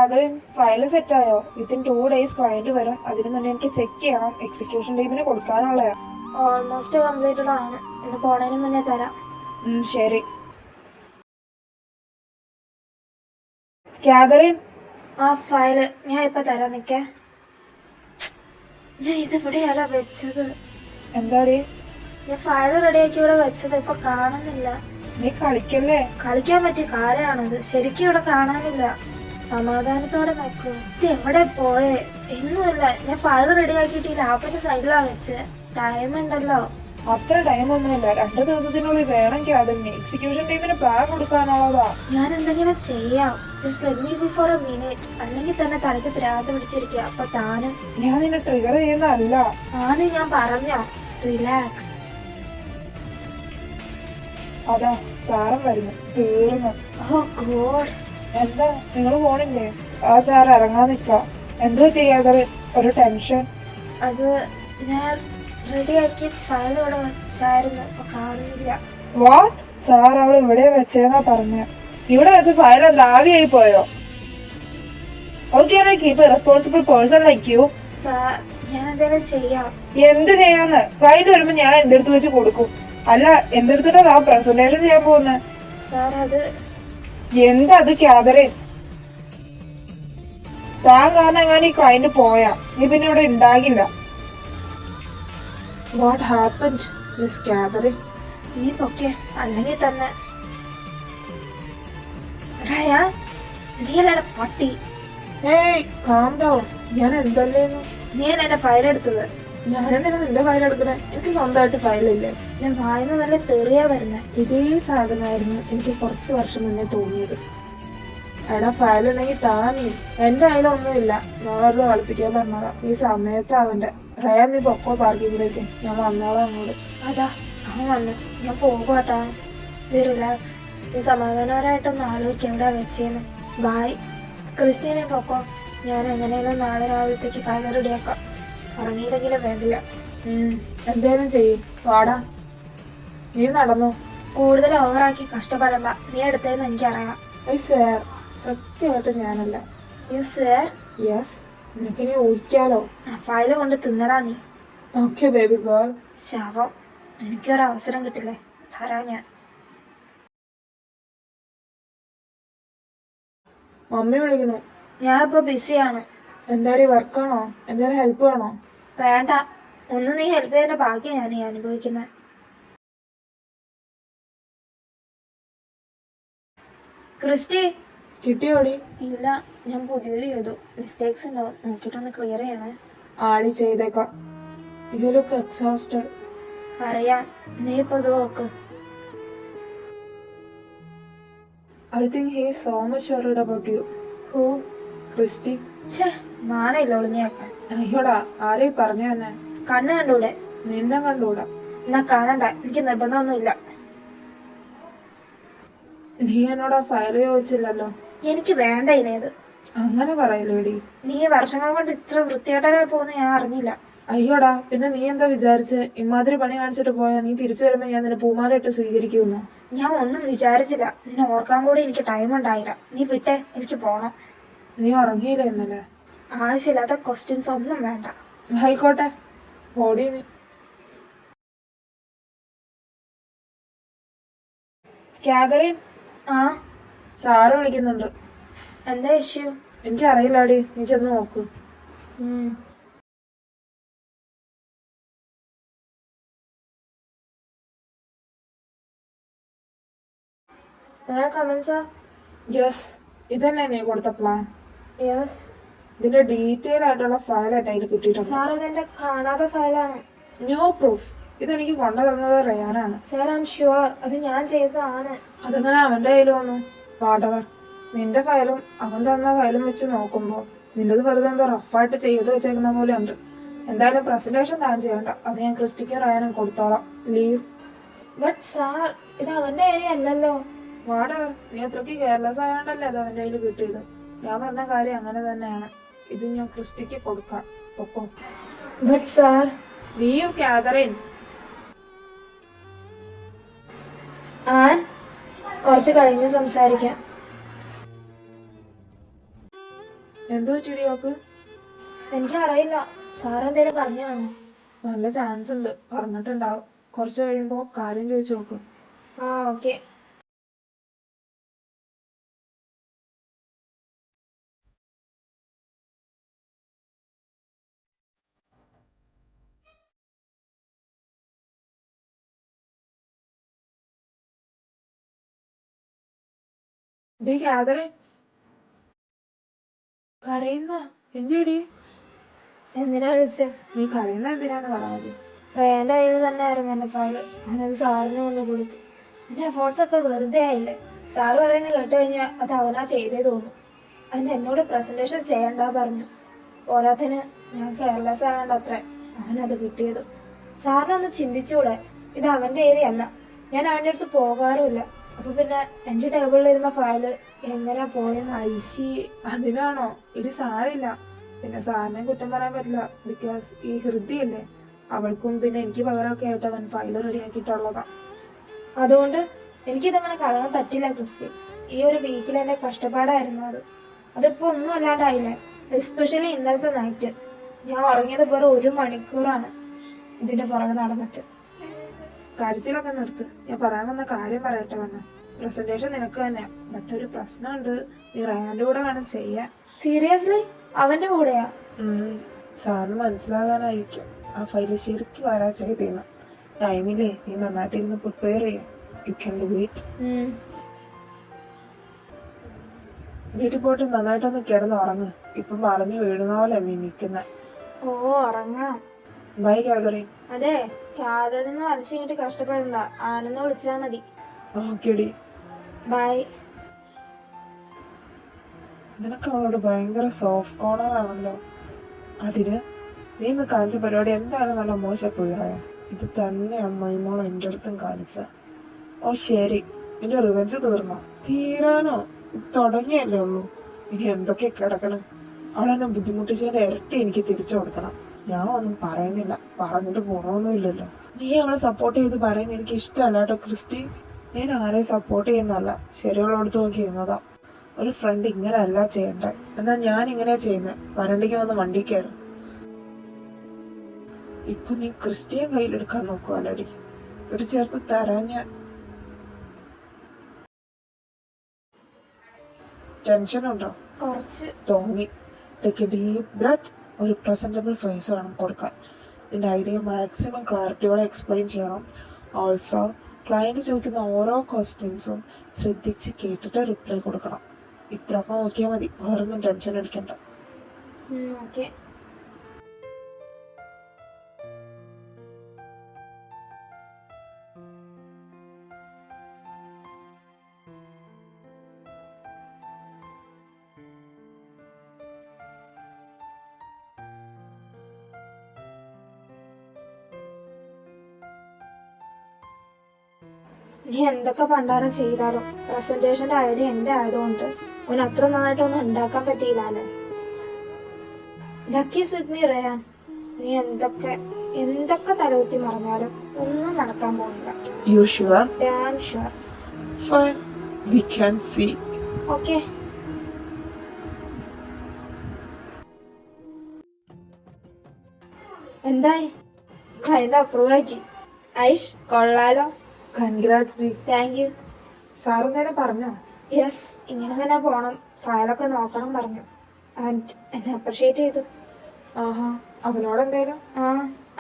Catherine, file സെറ്റായോ? Within 2 days client വരും. അതിനു മുന്നേ എനിക്ക് ചെക്ക് ചെയ്യണം. എക്സിക്യൂഷൻ ടീമിന് കൊടുക്കാനുള്ളയാ. ഓൾമോസ്റ്റ് കംപ്ലീറ്റഡ് ആണ്. ഇന്ന് പോണതിന് മുന്നേ തരാം. ശരി. കാതറിൻ, ആ ഫയല് ഞാൻ ഇപ്പൊ തരാം. നിക്കേ, ഞാൻ ഇതിവിടെയല്ല വെച്ചത്. എന്താടി? ഞാൻ ഫയല് റെഡിയാക്കി ഇവിടെ വെച്ചത്. ഇപ്പൊ കാണുന്നില്ല. നീ കളിക്കല്ലേ? കളിക്കാൻ പറ്റിയ കാര്യമാണത്. ശരിക്കും ഇവിടെ കാണാനില്ല. സമാധാനത്തോടെ നോക്കൂ. ഇത് എവിടെ പോയേ? ഒന്നുമില്ല. ഞാൻ ഫയൽ റെഡിയാക്കിയിട്ട് ഈ ലാപ്പിന്റെ സൈഡിലാ വെച്ച്. ടൈം ഉണ്ടല്ലോ. അത്ര ടൈമൊന്നുമില്ല. 2 ദിവസത്തിനുള്ളിൽ വേണം കാതറിന്. എക്സിക്യൂഷൻ ടീമിന് പ്ലാൻ കൊടുക്കാനുള്ളതാ. ഞാൻ എന്തെങ്കിലും ചെയ്യാം. Just let me be for a minute. അല്ലെങ്കിൽ തന്നെ തലയ്ക്ക് ഭ്രാന്ത് പിടിച്ചിരിക്കുക. അപ്പൊ താനും. ഞാൻ നിന്നെ ട്രിഗർ ചെയ്യുന്നതല്ല. ആണ് ഞാൻ പറഞ്ഞോ. റിലാക്സ്. അതാ സാറും വരുന്നു. തീർന്നു. ഓ ഗോഡ്. എന്താ, നിങ്ങള് പോണില്ലേ? ആ സാർ ഇറങ്ങാൻ നിക്ക. എന്തോ ചെയ്യാതെ ഒരു ടെൻഷൻ. അത് ഞാൻ റെഡിയാക്കി ഫയൽ ഇവിടെ വെച്ചായിരുന്നു. അപ്പൊ കാണുന്നില്ല. വാട്ട്? സാർ അവൾ ഇവിടെ വെച്ചേന്നാ പറഞ്ഞ. ഇവിടെ വെച്ച ഫയൽ എന്താ ആവിയായി പോയോ? Okay, keep A responsible person like you. Sir, ഞാൻ എന്തെങ്കിലും ചെയ്യാം. എന്ത് ചെയ്യാന്ന്? ക്ലയന്റ് വരുമ്പോ ഞാൻ എന്തെടുത്ത് വെച്ച് കൊടുക്കും. അല്ല, എന്തെടുത്തിട്ടാ ആ പ്രസന്റേഷൻ ചെയ്യാൻ പോകുന്നത്? സാർ, അത് എന്തത് കാതറിൻ? താൻ കാരണം എങ്ങനെ ഈ ക്ലയന്റ് പോയാ നീ പിന്നെ ഇവിടെ ഉണ്ടാകില്ല. What happened miss Catherine? നീ പൊക്കെ, അല്ലെങ്കിൽ തന്നെ റയാൻ, നീയല്ലേടെ പട്ടി. ഏയ്, കാം ഡൗൺ. ഞാൻ എന്തല്ലേന്നു? നീയല്ലേ എന്റെ ഫയൽ എടുത്തത്. ഞാനെന്തിനാ നിന്റെ ഫയൽ എടുക്കണേ? എനിക്ക് സ്വന്തമായിട്ട് ഫയലില്ലേ? ഞാൻ വായന നല്ല തെറിയാ വരുന്നേ. ഇതേ സാധനമായിരുന്നു എനിക്ക് കുറച്ച് വർഷം മുന്നേ തോന്നിയത്. എടാ, ഫയൽ ഉണ്ടെങ്കിൽ താനീ. എന്റെ കയ്യിലൊന്നുമില്ല. വേറെ കളിപ്പിക്കാൻ പറഞ്ഞതാ. ഈ സമയത്ത് അവന്റെ റയാൻ, നീ പൊക്കോ പാർക്കിങ്ങിലേക്ക്. ഞാൻ വന്നോളാം അങ്ങോട്ട്. അതാ അവൻ വന്നു. ഞാൻ പോകട്ടാ. നീ റിലാക്സ്. നീ സമാധാനപരമായിട്ടൊന്ന് ആലോചിക്കാം എവിടെ വെച്ചേന്ന്. ബായ്. ക്രിസ്റ്റീനെ പൊക്കോ. ഞാൻ എങ്ങനെയാലും നാളെ രാവിലത്തേക്ക് ഫയൽ റെഡിയാക്കാം. ഉറങ്ങിയില്ലെങ്കിലും വേണ്ടില്ല. എന്തേലും ചെയ്യും. വാടാ, നീ നടന്നോ. കൂടുതൽ ഓവറാക്കി കഷ്ടപ്പെടണ്ട. നീ എടുത്തേന്ന് എനിക്കറിയാം. സാർ, സത്യമായിട്ട് ഞാനല്ല. You sir? യെസ്. നിനക്കിനി ഊഹിക്കാലോ. ഫയല് കൊണ്ട് തിന്നടാ നീ. Okay baby girl. ശവം. എനിക്കൊരവസരം കിട്ടില്ലേ? തരാ ഞാൻ. മമ്മി വിളിക്കുന്നു. ഞാൻ ഇപ്പൊ ബിസിയാണ്. എന്താടി, വർക്കാണോ? എന്തെങ്കിലും ഹെൽപ്പ് വേണോ? വേണ്ട. ഒന്ന് നീ ഹെൽപ്പ് ചെയ്തതിന്റെ ബാക്കി ഞാൻ ഈ അനുഭവിക്കുന്നത്. ക്രിസ്റ്റി. ചിട്ടിയോടി? ഇല്ല, ഞാൻ പുതിയത് ചെയ്തു. മിസ്റ്റേക്സ് ഉണ്ടാവും. നോക്കിട്ടൊന്ന് ക്ലിയർ ചെയ്യണേ. ആടി ചെയ്തേക്കാം. You look exhausted. അറിയാം. നീ ഇപ്പൊ ഇത് നോക്ക്. I think he is so much worried about you. Who? Christy. ഛേ, നാണയില്ല ഒളിഞ്ഞേക്കാൻ. അയ്യോടാ, ആരെയും പറഞ്ഞു തന്നെ. കണ്ണ് കണ്ടൂടെ? നിന്നെ കണ്ടൂടാ. എന്നാ കാണണ്ട. എനിക്ക് നിർബന്ധമൊന്നുമില്ല. നീ എന്നോട് ആ ഫയൽ ചോദിച്ചില്ലല്ലോ. എനിക്ക് വേണ്ട ഇനേത്. അങ്ങനെ പറയല്ലേടി. നീ വർഷങ്ങൾ കൊണ്ട് ഇത്ര വൃത്തികെട്ടനായി പോകുന്ന ഞാൻ അറിഞ്ഞില്ല. അയ്യോടാ, പിന്നെ നീ എന്താ വിചാരിച്ച്? ഇമാതിരി പണി കാണിച്ചിട്ട് പോയാ നീ തിരിച്ചു വരുമ്പോ ഞാൻ നിന്നെ പൂമാല ഇട്ട് സ്വീകരിക്കുന്നു? ഞാൻ ഒന്നും വിചാരിച്ചില്ല. നിന്നെ ഓർക്കാൻ കൂടി എനിക്ക് ടൈം ഉണ്ടായില്ല. നീ വിട്ടെ, എനിക്ക് പോണം. നീ ഉറങ്ങിയില്ല ഇന്നലെ? ആവശ്യമില്ലാത്ത ക്വസ്റ്റ്യൻസ് ഒന്നും വേണ്ട. ആയിക്കോട്ടെ, ഓടി നീ. കാതറിൻ. ആ, സാറ് വിളിക്കുന്നുണ്ട്. എന്താ ഇഷ്യൂ? എനിക്കറിയില്ലാടി, നീ ചെന്ന് നോക്കൂ. യെസ്, ഇതന്നെ നീ കൊടുത്ത പ്ലാൻ? യെസ്. ഇതിന്റെ ഡീറ്റെയിൽ ആയിട്ടുള്ള ഫയൽ ആയിട്ട് കിട്ടിയിട്ടുണ്ട്. സാർ, ഇതെന്റെ കാണാത്ത ഫയലാണ്. No proof. ഇതെനിക്ക് കൊണ്ടു തന്നത് റയാനാണ്. സാർ, ഐ എം ഷുവർ അത് ഞാൻ ചെയ്തതാണ്. അതെങ്ങനെ അവന്റെ കയ്യിൽ വന്നു? വാടവർ, നിന്റെ ഫയലും അവൻ തന്ന ഫയലും വെച്ച് നോക്കുമ്പോ നിന്റേത് വെറുതെ എന്തോ റഫായിട്ട് ചെയ്ത് വെച്ചേക്കുന്ന പോലെ ഉണ്ട്. എന്തായാലും പ്രസന്റേഷൻ താൻ ചെയ്യണ്ട. അത് ഞാൻ ക്രിസ്റ്റിക്കും റയാനും കൊടുത്തോളാം. ലീവ്. ബട്ട് സാർ, ഇത് അവന്റെ ഏരിയ അല്ലല്ലോ. വാടവർ, നീ അത്രയ്ക്ക് കെയർലെസ് ആയോണ്ടല്ലേ അത് അവന്റെ കയ്യിൽ കിട്ടിയത്. ഞാൻ പറഞ്ഞ കാര്യം അങ്ങനെ തന്നെയാണ്. ഇത് ഞാൻ ക്രിസ്റ്റിക്ക് കൊടുക്കാം. ഒപ്പം. But sir. Leave Catherine. കുറച്ച് കഴിഞ്ഞ് സംസാരിക്കാം. എന്തോ ചെടി നോക്ക്. എനിക്കറിയില്ല, സാർ എന്തേലും പറഞ്ഞു കാണും. നല്ല ചാൻസ് ഉണ്ട്, പറഞ്ഞിട്ടുണ്ടാവും. കുറച്ച് കഴിയുമ്പോ കാര്യം ചോദിച്ചു നോക്കും. ആ ഓക്കെ. ഡീ കാതറിൻ, കരയുന്ന എന്തിടി? എന്തിനാ വിളിച്ചേ? നീ കരയുന്ന എന്തിനാന്ന് പറയാതെ. റേന്റെ കയ്യിൽ തന്നെ ആയിരുന്നു എന്റെ ഫയല്. ഞാനത് സാറിന് കൊണ്ട് കൊടുത്തു. എന്റെ എഫോർട്സ് ഒക്കെ വെറുതെ ആയില്ലേ? സാറ് പറയുന്നത് കേട്ട് കഴിഞ്ഞാൽ അത് അവനാ ചെയ്തേ തോന്നും. അതിന് എന്നോട് പ്രസന്റേഷൻ ചെയ്യണ്ട പറഞ്ഞു. പോരാത്തിന് ഞാൻ കെയർലെസ് ആകണ്ട അത്ര അവനത് കിട്ടിയത്. സാറിനൊന്ന് ചിന്തിച്ചൂടെ? ഇത് അവന്റെ ഏരിയ അല്ല, ഞാൻ അവന്റെ അടുത്ത് പോകാറുമില്ല. അപ്പൊ പിന്നെ എന്റെ ടേബിളിലിരുന്ന ഫയല് എങ്ങനെയാ പോയെന്ന്. ഐശി, അതിനാണോ? ഇടി സാരില്ല. പിന്നെ സാറിനെ കുറ്റം പറയാൻ പറ്റില്ല. ബിക്കോസ് ഈ ഹൃദയല്ലേ, അവൾക്കും പിന്നെ എനിക്ക് പകരമൊക്കെ ആയിട്ട് അവൻ ഫയല് റെഡിയാക്കിയിട്ടുള്ളതാ. അതുകൊണ്ട് എനിക്കിതങ്ങനെ കളയാൻ പറ്റില്ല ക്രിസ്റ്റി. ഈ ഒരു വീക്കിൽ എന്റെ കഷ്ടപ്പാടായിരുന്നു അത്. അതിപ്പോ ഒന്നും അല്ലാണ്ടായില്ലേ? എസ്പെഷ്യലി ഇന്നലത്തെ നൈറ്റ്. ഞാൻ ഉറങ്ങിയത് വെറും 1 മണിക്കൂറാണ് ഇതിന്റെ പുറകെ നടന്നിട്ട്. കരച്ചിലൊക്കെ നിർത്ത്. ഞാൻ പറയാൻ വന്ന കാര്യം പറയട്ടെ വന്ന്. പ്രസന്റേഷൻ നിനക്ക് തന്നെ, ബട്ട് ഒരു പ്രശ്നമുണ്ട്. നീ റയാന്റെ കൂടെ വേണം ചെയ്യാൻ. സീരിയസ്ലി? അവന്റെ കൂടെയാ? സാറിന് മനസ്സിലാകാനായിരിക്കും ആ ഫയല് ശരിക്കും ആരാ ചെയ്തേന്ന്. ടൈമില്ലേ, നീ നന്നായിട്ടിരുന്ന് പ്രിപ്പയർ ചെയ്യാം. You can do it. വീട്ടിൽ പോയിട്ട് നന്നായിട്ടൊന്ന് കിടന്ന് ഉറങ്ങ്. ഇപ്പം പറഞ്ഞു വീഴുന്ന പോലെ നീ നിൽക്കുന്ന. ഓ, ഉറങ്ങാം. Bye Catherine. അതെ, കാതറിന്ന് മനസ്സിങ്ങോട്ട് കഷ്ടപ്പെടണ്ട, ആനെന്ന് വിളിച്ചാ മതി. ഓക്കെടി, ബൈ. നിനക്ക് അവളോട് ഭയങ്കര സോഫ്റ്റ് കോർണർ ആണല്ലോ. അതിന് നീ ഇന്ന് കാണിച്ച പരിപാടി എന്തായാലും നല്ല മോശമായി പറയാൻ. ഇത് തന്നെ അമ്മയുമോൾ എൻ്റെ അടുത്തും കാണിച്ച. ഓ ശരി, നിന്റെ റിവെഞ്ച് തീർന്നോ? തീരാനോ? തുടങ്ങിയല്ലേ ഉള്ളൂ. ഇനി എന്തൊക്കെ കിടക്കണം. അവളെന്നെ ബുദ്ധിമുട്ടിച്ചതിന്റെ ഇരട്ടി എനിക്ക് തിരിച്ചു കൊടുക്കണം. ഞാൻ ഒന്നും പറയുന്നില്ല, പറഞ്ഞിട്ട് ഗുണമൊന്നുമില്ലല്ലോ. നീ അവളെ സപ്പോർട്ട് ചെയ്ത് പറയുന്നത് എനിക്ക് ഇഷ്ടമല്ല കേട്ടോ ക്രിസ്റ്റി. ഞാൻ ആരെയും സപ്പോർട്ട് ചെയ്യുന്നല്ല, ശരിയുള്ളടുത്ത് നോക്കി ചെയ്യുന്നതാ. ഒരു ഫ്രണ്ട് ഇങ്ങനെ അല്ല ചെയ്യണ്ടേ. എന്നാ ഞാൻ ഇങ്ങനെയാ ചെയ്യുന്നത്. വരണ്ടെങ്കിൽ വന്ന് വണ്ടി കയറും. ഇപ്പൊ നീ ക്രിസ്റ്റിയെ കയ്യിലെടുക്കാൻ നോക്കുവാലടി. ഇവിടെ ചേർത്ത് തരാൻ ഞാൻ. ടെൻഷൻ ഉണ്ടോ? കുറച്ച് തോന്നി. Take a deep breath. ഒരു പ്രസന്റബിൾ ഫേസ് വേണം കൊടുക്കാൻ. ഇതിന്റെ ഐഡിയ മാക്സിമം ക്ലാരിറ്റിയോടെ എക്സ്പ്ലെയിൻ ചെയ്യണം. ഓൾസോ ക്ലയന്റ് ചോദിക്കുന്ന ഓരോ ക്വസ്റ്റ്യൻസും ശ്രദ്ധിച്ച് കേട്ടിട്ട് റിപ്ലൈ കൊടുക്കണം. ഇത്രയൊക്കെ നോക്കിയാൽ മതി, വേറൊന്നും ടെൻഷൻ അടിക്കണ്ട. ഓക്കെ. നീ എന്തൊക്കെ പണ്ടാരം ചെയ്താലും പ്രസന്റേഷന്റെ ഐഡിയ എന്റെ ആയതുകൊണ്ട് അവന് അത്ര നന്നായിട്ടൊന്നും ഉണ്ടാക്കാൻ പറ്റിയില്ലേ. Lucky's with me Ryan. നീ എന്തൊക്കെ തലകുത്തി മറിഞ്ഞാലും ഒന്നും നടക്കാൻ പോകുന്നില്ല. You sure? Damn sure. Fine. We can see. Okay. എന്തായി? ക്ലയന്റ് അപ്രൂവ് ആക്കി. ഐഷ്, കൊള്ളാലോ. Congrats D. Thank you. Sir നേരെ പറഞ്ഞോ? യെസ്, ഇങ്ങനെ തന്നെ പോണം, ഫയലൊക്കെ നോക്കണം പറഞ്ഞു. ആൻഡ് എന്നെ അപ്രിഷിയേറ്റ് ചെയ്തു. ആഹാ, അവനോട് എന്തേലും? ആ,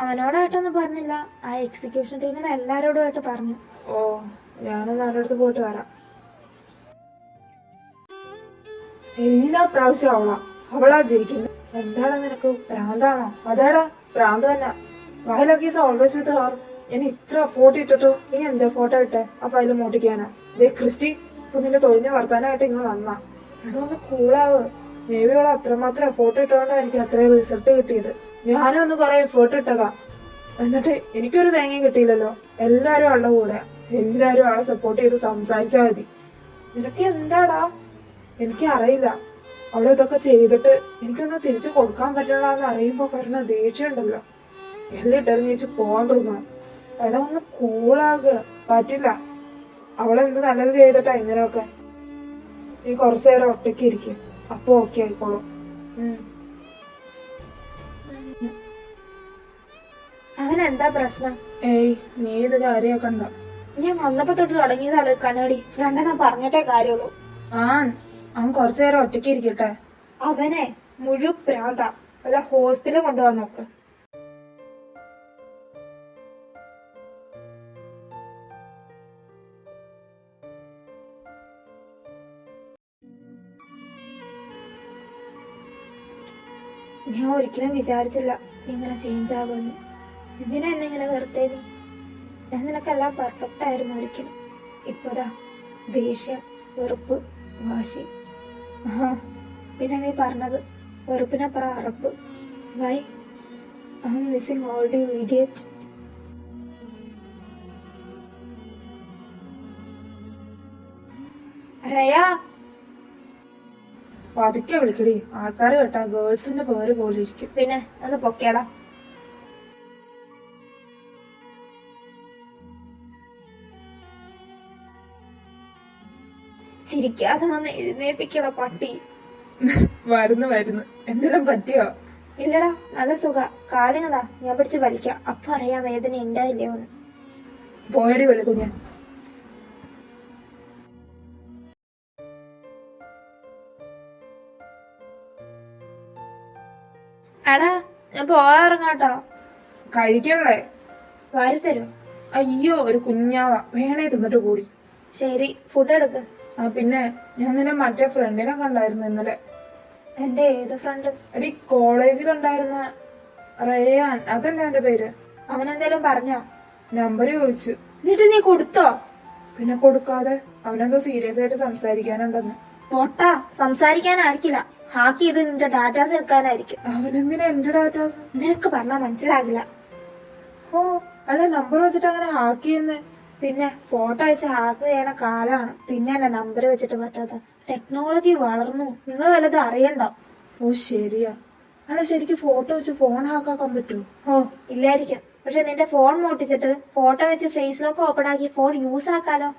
അവനോടായിട്ടൊന്നും പറഞ്ഞില്ല, ആ എക്സിക്യൂഷൻ ടീമിൽ എല്ലാരോടുമായിട്ട് പറഞ്ഞു. ഓ, ഞാനൊന്ന് അവരുടെ അടുത്ത് പോയിട്ട് വരാം. എല്ലാ പ്രാവശ്യം അവളാ ജയിക്കുന്നത്. എന്താടാ നിനക്ക് ഭ്രാന്താണോ? അതാടാ ഭ്രാന്ത് തന്നെ. Why Lucky's always with her. ഞാൻ ഇത്ര ഫോട്ടോ ഇട്ടിട്ടു നീ എന്താ ഫോട്ടോ ഇട്ടെ ആ ഫയല് മോട്ടിക്കാനാ? ദേ ക്രിസ്റ്റി, ഇപ്പൊ നിന്റെ തൊഴിഞ്ഞ വർത്താനായിട്ട് ഇങ്ങ് വന്നാ. എടാ ഒന്ന് കൂളാവ്. മേ ബി അവള് അത്രമാത്രം എഫോർട്ട് ഇട്ടുകൊണ്ടായിരിക്കും അത്രയും റിസൾട്ട് കിട്ടിയത്. ഞാനും ഒന്ന് കുറെ എഫേർട്ട് ഇട്ടതാ, എന്നിട്ട് എനിക്കൊരു തേങ്ങയും കിട്ടിയില്ലല്ലോ. എല്ലാരും അവളുടെ കൂടെ, എല്ലാരും അവളെ സപ്പോർട്ട് ചെയ്ത് സംസാരിച്ചാൽ മതി. നിനക്ക് എന്താടാ? എനിക്ക് അറിയില്ല. അവളെ ഇതൊക്കെ ചെയ്തിട്ട് എനിക്കൊന്നും തിരിച്ചു കൊടുക്കാൻ പറ്റില്ല എന്ന് അറിയുമ്പോ പറഞ്ഞ ദേഷ്യം ഉണ്ടല്ലോ, എല്ലിട്ടെറിഞ്ഞേച്ച് പോവാൻ തോന്നുക. എടാ ഒന്ന് കൂളാകുക. പറ്റില്ല, അവളെന്ത് നല്ലത് ചെയ്തിട്ടാ ഇങ്ങനെയൊക്കെ. നീ കുറച്ചു നേരം ഒറ്റയ്ക്ക് ഇരിക്കുക, അപ്പൊ ഓക്കെ ആയിക്കോളൂ. അവനെന്താ പ്രശ്നം? ഏയ് നീ ഇത് കാര്യാക്കണ്ട. ഞാൻ വന്നപ്പോ തൊട്ട് തുടങ്ങിയതല്ലോ കണ്ണാടി. ഫ്രണ്ടിനെ പറഞ്ഞിട്ടേ കാര്യമുള്ളൂ. അവൻ കുറച്ചു നേരം ഒറ്റയ്ക്ക് ഇരിക്കട്ടെ. അവനെ മുഴുപ്രാന്ത വല്ല ഹോസ്പിറ്റലിൽ കൊണ്ടുപോകാൻ നോക്ക്. ഞാൻ ഒരിക്കലും വിചാരിച്ചില്ല ഇങ്ങനെ ചേഞ്ച് ആകുമെന്ന്. എന്തിനാ എന്നെ ഇങ്ങനെ വെറുതെ നീ? ഞാൻ നിനക്കെല്ലാം പെർഫെക്റ്റ് ആയിരുന്നു ഒരിക്കലും. ഇപ്പതാ ദേഷ്യം, വെറുപ്പ്, വാശി. പിന്നെ നീ പറഞ്ഞത് വെറുപ്പിനപ്പുറം അറപ്പ്. Why I am missing all you idiot. റയാ, പതുക്കെ വിളിക്കടി. ആൾക്കാര് കേട്ടാ ഗേൾസിന്റെ പേര് പോലെ ഇരിക്കും. പിന്നെ ഒന്ന് പൊക്കേടാ. ചിരിക്കാതെ വന്ന് എഴുന്നേപ്പിക്കട പട്ടി. വരുന്നു എന്തെങ്കിലും പറ്റിയോ? ഇല്ലടാ, നല്ല സുഖ. കാലിങ്ങതാ ഞാൻ പിടിച്ച് വലിക്കാം. അപ്പൊ അറിയാൻ വേദന ഉണ്ടായില്ലയോന്ന്. പോയടി വിളിക്കും ഞാൻ. എടാ, ഞാൻ പോവാറങ്ങാട്ടോ. കഴിക്കണേ? വാരി തരൂ. അയ്യോ, ഒരു കുഞ്ഞാവ. വേണേ തിന്നിട്ട് കൂടി. ശരി, ഫുഡ് എടുക്ക്. പിന്നെ ഞാൻ നിന്നെ മറ്റേ ഫ്രണ്ടിനെ കണ്ടായിരുന്നു ഇന്നലെ. എന്റെ ഏത് ഫ്രണ്ട്? എടി, കോളേജിലുണ്ടായിരുന്ന റയാൻ, അതല്ല എന്റെ പേര്. അവനെന്തേലും പറഞ്ഞോ? നമ്പർ ചോദിച്ചു. എന്നിട്ട് നീ കൊടുത്തോ? പിന്നെ കൊടുക്കാതെ. അവനെന്തോ സീരിയസ് ആയിട്ട് സംസാരിക്കാനുണ്ടെന്ന്. പൊട്ടാ, സംസാരിക്കാനായിരിക്കില്ല. ഹാക്ക് ചെയ്ത് നിന്റെ ഡാറ്റാസ് എടുക്കാനായിരിക്കും. അവനെന്തിനാ എന്റെ ഡാറ്റാസ്? നിനക്ക് പറഞ്ഞാ മനസ്സിലാകില്ല. ഓ, അല്ല, നമ്പർ വെച്ചിട്ട് അങ്ങനെ ഹാക്ക് ചെയ്യുന്നേ? പിന്നെ ഫോട്ടോ വെച്ച് ഹാക്ക് ചെയ്യണ കാലാണ്. പിന്നെ അല്ല നമ്പർ വെച്ചിട്ട് പറ്റാത്ത. ടെക്നോളജി വളർന്നു. നിങ്ങൾ വല്ലതും അറിയണ്ടോ? ഓ ശരിയാ. അല്ല, ശരിക്കും ഫോട്ടോ വെച്ച് ഫോൺ ഹാക്കാക്കാൻ പറ്റുമോ? ഓ ഇല്ലായിരിക്കും. പക്ഷെ നിന്റെ ഫോൺ മോട്ടിച്ചിട്ട് ഫോട്ടോ വെച്ച് ഫേസ് ലോക്ക് ഓപ്പൺ ആക്കി ഫോൺ യൂസ് ആക്കാലോ.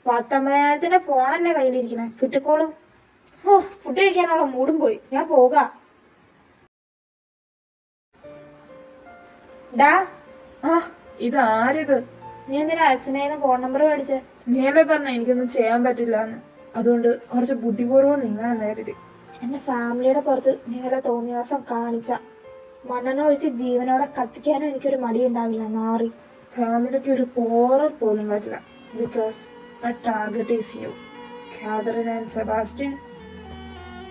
19,000 ഫോണല്ലേ കയ്യിലിരിക്കണേ, കിട്ടിക്കോളൂ. ഓ, ഫുഡ് കഴിക്കാനുള്ള മൂടും പോയി. ഞാൻ പോകാ. ഡാ, ഇതാരിത്? നീ എന്തിനാ അച്ഛനേന്ന് ഫോൺ നമ്പർ മേടിച്ച്? നീയല്ലേ പറഞ്ഞ എനിക്കൊന്നും ചെയ്യാൻ പറ്റില്ല എന്ന്. അതുകൊണ്ട് കുറച്ച് ബുദ്ധിപൂർവ്വം നിങ്ങാന്ന് കരുതി. എന്റെ ഫാമിലിയുടെ പുറത്ത് നീ വല്ല തോന്നിയാസം കാണിച്ച മണ്ണെണ്ണ ഒഴിച്ച് ജീവനോടെ കത്തിക്കാനും എനിക്കൊരു മടിയുണ്ടാവില്ല. നാറി. ഫാമിലിക്ക് ഒരു പോറൽ പോലും വരില്ല. Because my target is you, Catherine and Sebastian.